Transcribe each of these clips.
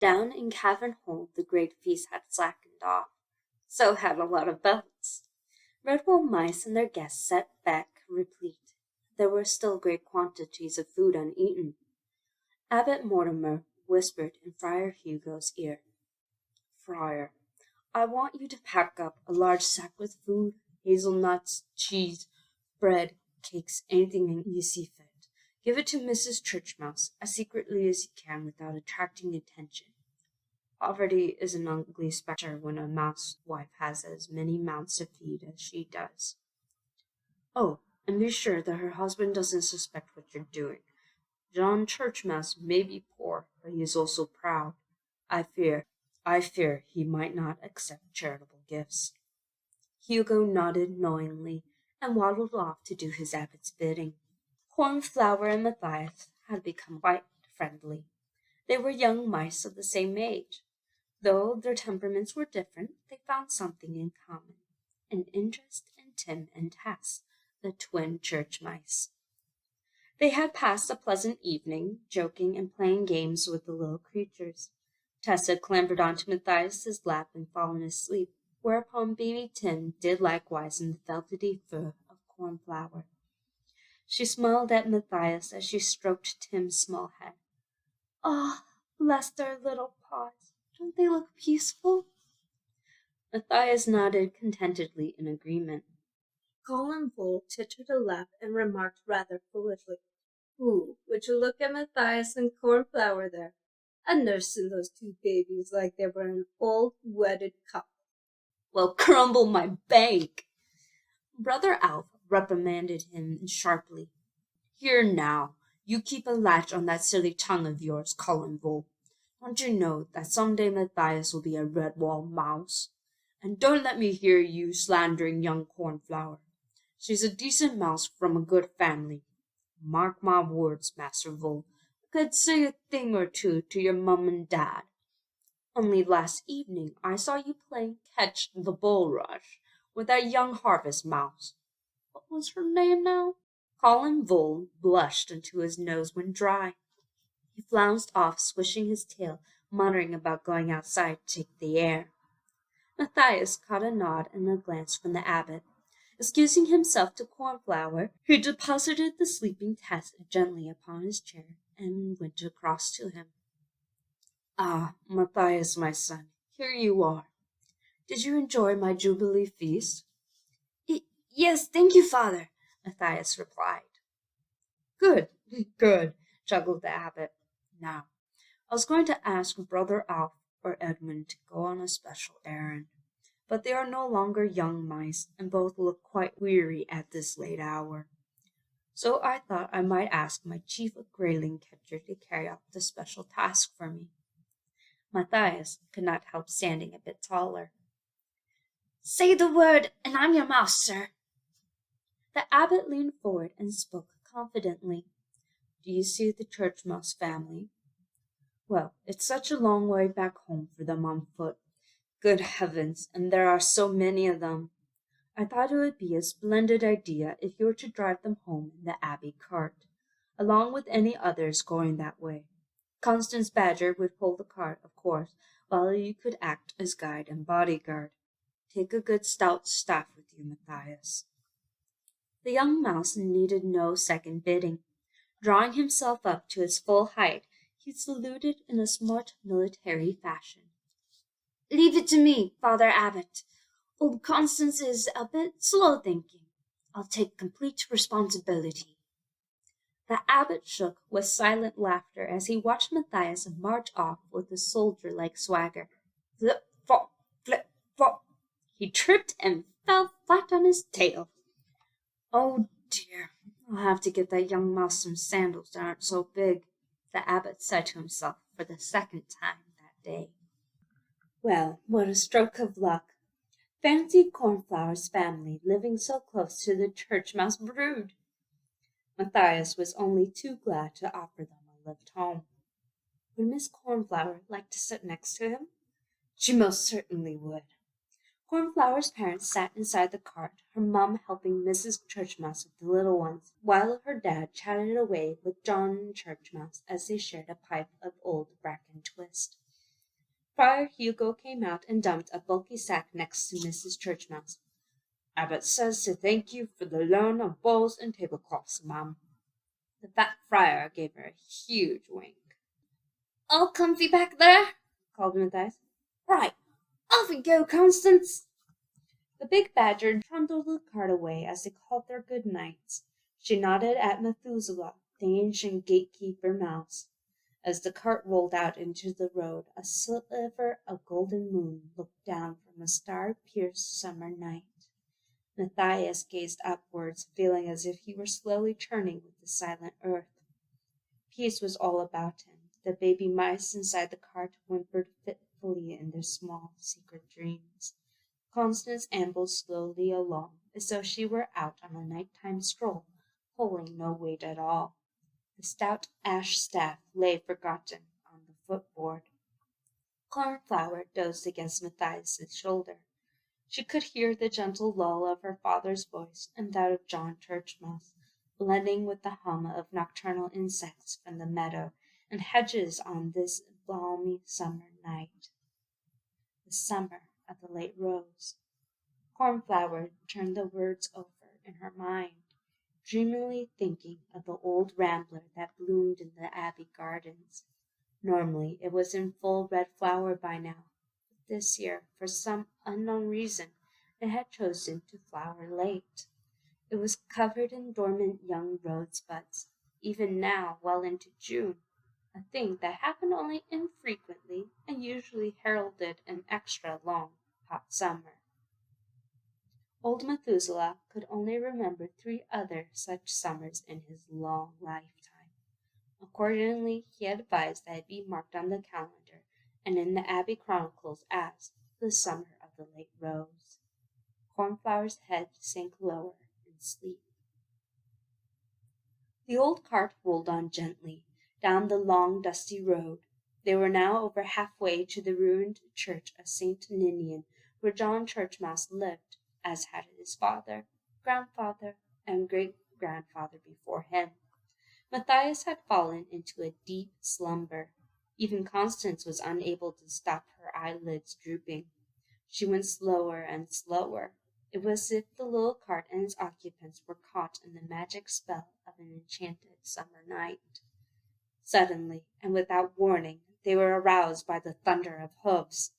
Down in Cavern Hole the great feast had slackened off. So had a lot of boats. Redwall mice and their guests sat back replete. There were still great quantities of food uneaten. Abbot Mortimer whispered in Friar Hugo's ear. Friar, I want you to pack up a large sack with food, hazelnuts, cheese, bread, cakes, anything you see fit. Give it to Mrs. Churchmouse as secretly as you can without attracting attention. Poverty is an ugly spectre when a mouse wife has as many mouths to feed as she does. Oh, and be sure that her husband doesn't suspect what you're doing. John Churchmouse may be poor, but he is also proud. I fear he might not accept charitable gifts. Hugo nodded knowingly and waddled off to do his abbot's bidding. Cornflower and Matthias had become quite friendly. They were young mice of the same age. Though their temperaments were different, they found something in common, an interest in Tim and Tess, the twin church mice. They had passed a pleasant evening, joking and playing games with the little creatures. Tess had clambered onto Matthias's lap and fallen asleep, whereupon baby Tim did likewise in the velvety fur of Cornflower. She smiled at Matthias as she stroked Tim's small head. "Ah, bless their little paws. Don't they look peaceful?" Matthias nodded contentedly in agreement. Colin Bull tittered a laugh and remarked rather foolishly, "Ooh, would you look at Matthias and Cornflower there? And nursing those two babies like they were an old wedded couple." "Well, crumble my bank!" Brother Alf reprimanded him sharply. "Here now, you keep a latch on that silly tongue of yours, Colin Bull. Don't you know that some day Matthias will be a Redwall mouse? And don't let me hear you slandering young Cornflower. She's a decent mouse from a good family. Mark my words, Master Bull, I could say a thing or two to your mum and dad. Only last evening I saw you playing catch the bulrush with that young harvest mouse. What was her name now?" Colin Bull blushed until his nose went dry. He flounced off, swishing his tail, muttering about going outside to take the air. Matthias caught a nod and a glance from the abbot. Excusing himself to Cornflower, he deposited the sleeping Tess gently upon his chair and went across to him. "Ah, Matthias, my son, here you are. Did you enjoy my Jubilee feast?" Yes, thank you, Father," Matthias replied. "Good, good," chuckled the abbot. "Now, I was going to ask Brother Alf or Edmund to go on a special errand, but they are no longer young mice, and both look quite weary at this late hour. So I thought I might ask my chief grayling catcher to carry out the special task for me." Matthias could not help standing a bit taller. "Say the word, and I'm your mouse, sir." The abbot leaned forward and spoke confidently. "Do you see the church mouse family? Well, it's such a long way back home for them on foot. Good heavens, and there are so many of them. I thought it would be a splendid idea if you were to drive them home in the Abbey cart, along with any others going that way. Constance Badger would pull the cart, of course, while you could act as guide and bodyguard. Take a good stout staff with you, Matthias." The young mouse needed no second bidding. Drawing himself up to his full height, he saluted in a smart military fashion. "Leave it to me, Father Abbot. Old Constance is a bit slow-thinking. I'll take complete responsibility." The abbot shook with silent laughter as he watched Matthias march off with a soldier-like swagger. Flip-flop, flip-flop. He tripped and fell flat on his tail. "Oh dear, I'll have to get that young mouse some sandals that aren't so big," the abbot said to himself for the second time that day. Well, what a stroke of luck! Fancy Cornflower's family living so close to the church mouse brood! Matthias was only too glad to offer them a lift home. Would Miss Cornflower like to sit next to him? She most certainly would. Cornflower's parents sat inside the cart, her mum helping Mrs. Churchmouse with the little ones, while her dad chatted away with John Churchmouse as they shared a pipe of old bracken twist. Friar Hugo came out and dumped a bulky sack next to Mrs. Churchmouse. "Abbot says to thank you for the loan of bowls and tablecloths, ma'am." The fat friar gave her a huge wink. "All comfy back there?" called Matthias. "Right, off we go, Constance." The big badger trundled the cart away as they called their good nights. She nodded at Methuselah, the ancient gatekeeper mouse. As the cart rolled out into the road, a sliver of golden moon looked down from a star-pierced summer night. Matthias gazed upwards, feeling as if he were slowly turning with the silent earth. Peace was all about him. The baby mice inside the cart whimpered fitfully in their small, secret dreams. Constance ambled slowly along, as though she were out on a nighttime stroll, pulling no weight at all. The stout ash staff lay forgotten on the footboard. Cornflower dozed against Matthias's shoulder. She could hear the gentle lull of her father's voice and that of John Churchmouse, blending with the hum of nocturnal insects from the meadow and hedges on this balmy summer night. The summer of the late rose. Cornflower turned the words over in her mind, dreamily thinking of the old rambler that bloomed in the Abbey gardens. Normally it was in full red flower by now, but this year, for some unknown reason, it had chosen to flower late. It was covered in dormant young rosebuds, even now well into June, a thing that happened only infrequently and usually heralded an extra long, hot summer. Old Methuselah could only remember 3 other such summers in his long lifetime. Accordingly, he advised that it be marked on the calendar and in the Abbey chronicles as the summer of the late rose. Cornflower's head sank lower in sleep. The old cart rolled on gently down the long, dusty road. They were now over halfway to the ruined church of St. Ninian, where John Churchmouse lived, as had his father, grandfather, and great-grandfather before him. Matthias had fallen into a deep slumber. Even Constance was unable to stop her eyelids drooping. She went slower and slower. It was as if the little cart and its occupants were caught in the magic spell of an enchanted summer night. Suddenly, and without warning, they were aroused by the thunder of hoofs.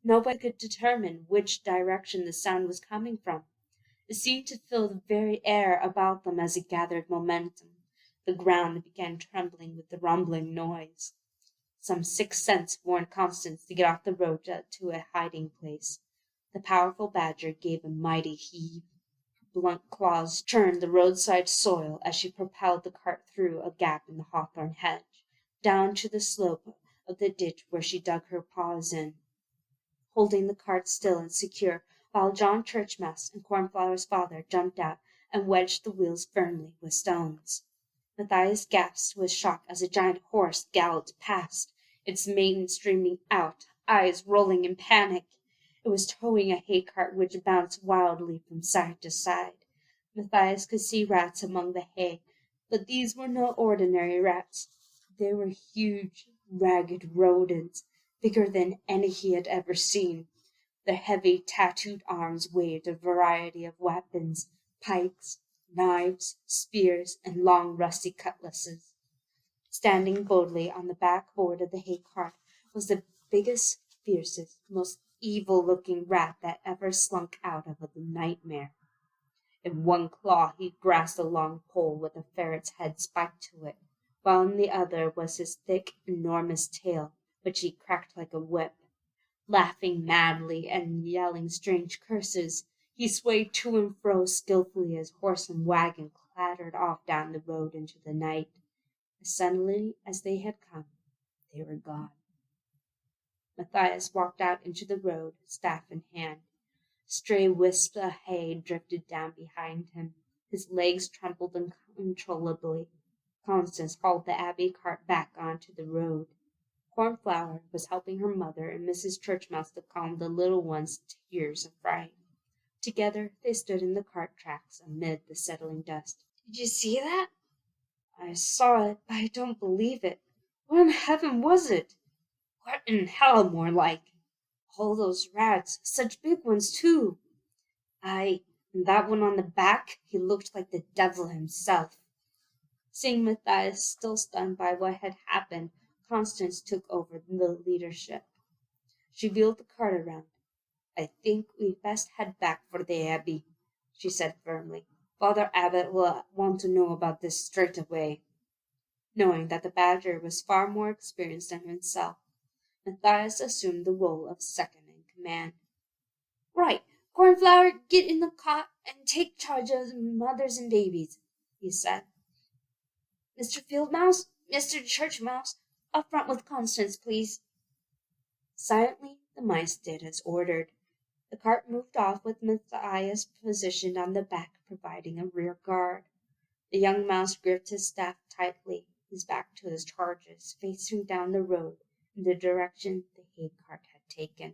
Nobody could determine which direction the sound was coming from. It seemed to fill the very air about them as it gathered momentum. The ground began trembling with the rumbling noise. Some sixth sense warned Constance to get off the road to a hiding place. The powerful badger gave a mighty heave. Her blunt claws churned the roadside soil as she propelled the cart through a gap in the hawthorn hedge, down to the slope of the ditch where she dug her paws in, holding the cart still and secure, while John Churchmouse and Cornflower's father jumped out and wedged the wheels firmly with stones. Matthias gasped with shock as a giant horse galloped past, its mane streaming out, eyes rolling in panic. It was towing a hay cart which bounced wildly from side to side. Matthias could see rats among the hay, but these were no ordinary rats. They were huge, ragged rodents, bigger than any he had ever seen. Their heavy, tattooed arms waved a variety of weapons, pikes, knives, spears, and long rusty cutlasses. Standing boldly on the back board of the hay cart was the biggest, fiercest, most evil-looking rat that ever slunk out of a nightmare. In one claw he grasped a long pole with a ferret's head spiked to it, while in the other was his thick, enormous tail, which he cracked like a whip. Laughing madly and yelling strange curses, he swayed to and fro skillfully as horse and wagon clattered off down the road into the night. As suddenly as they had come, they were gone. Matthias walked out into the road, staff in hand. Stray wisps of hay drifted down behind him. His legs trembled uncontrollably. Constance hauled the Abbey cart back onto the road. Cornflower was helping her mother and Mrs. Churchmouse to calm the little one's tears of fright. Together they stood in the cart tracks amid the settling dust. "Did you see that?" "I saw it, but I don't believe it. What in heaven was it?" What in hell, more like? All those rats, such big ones, too. Aye, and that one on the back, he looked like the devil himself. Seeing Matthias still stunned by what had happened, Constance took over the leadership. She wheeled the cart around. I think we'd best head back for the Abbey, she said firmly. Father Abbot will want to know about this straight away. Knowing that the Badger was far more experienced than himself, Matthias assumed the role of second in command. Right, Cornflower, get in the cot and take charge of the mothers and babies, he said. Mr. Field Mouse, Mr. Church Mouse, up front with Constance, please. Silently, the mice did as ordered. The cart moved off with Matthias positioned on the back, providing a rear guard. The young mouse gripped his staff tightly, his back to his charges, facing down the road in the direction the hay cart had taken.